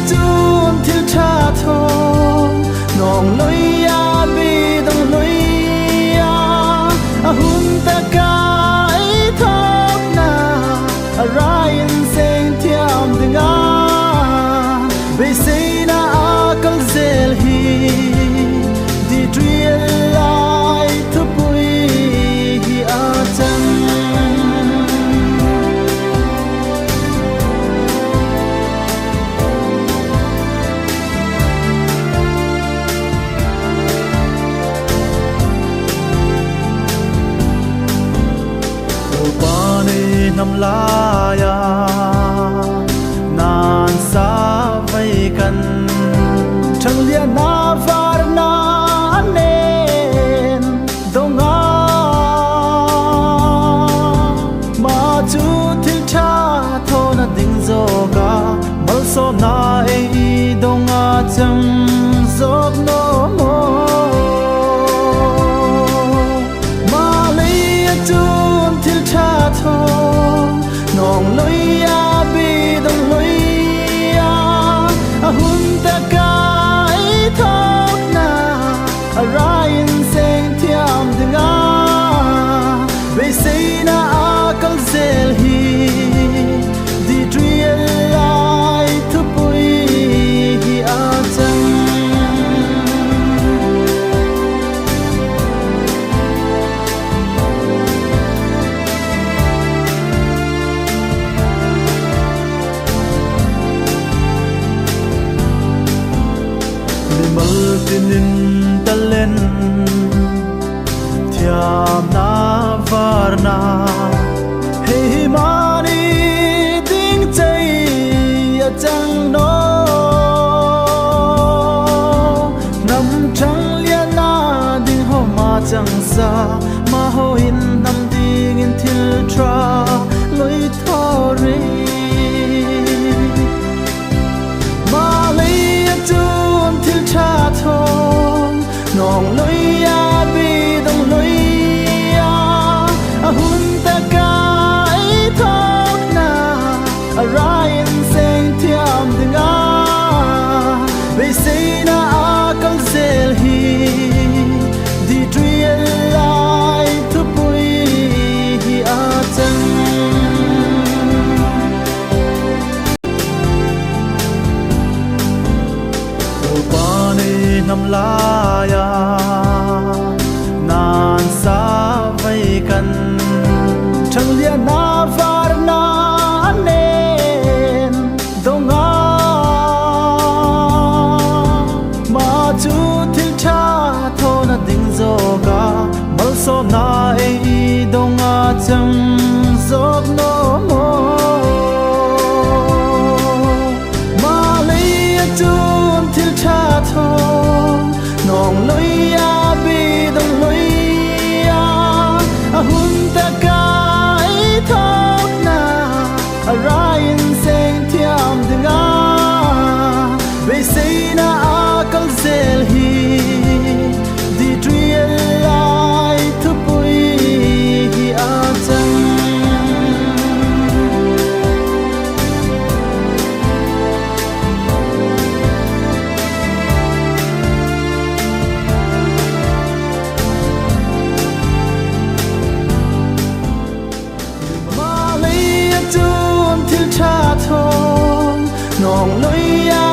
chun thil tha thong nong loi ya bi dong loi ya a hun ta ka ai thok na a ryan seng thiam dinga be say na a kal zel hi di driel lai thu pui hi a chan nam la ya nan sa vai kan thang lia na var na nen donga ma chu thil tha tho na ding zo ga mal so na e donga cham zok no mo ma le chu thil tha tho nong loi ya bi dong loi ya a hun ta ka ai thok na a ryan seng thiam dinga be say na a kal zel hi di driel lai thu pui hi a chang tinin talen thiam na varna hey mani ding chai ya chang no nam chang lia na ding ho ma chang sa ma ho in nam ding in thil tra loi thore nong loi ya bi dong loi ya a hun ta ka ai thok na a ryan seng thiam dinga be say na a kal zel hi di driel lai thu pui hi a chang nam la ya nan sa vai kan thang lia na var na nen donga ma chu thil tha tho na ding zo ga mal so na e donga cham zok no mo ma le chun thil tha tho nong loi ya bi dong loi ya a hun ta ka ai thok na a ryan seng thiam dinga be say na a kal zel hi di driel lai thu pui hi a chang nong loi ya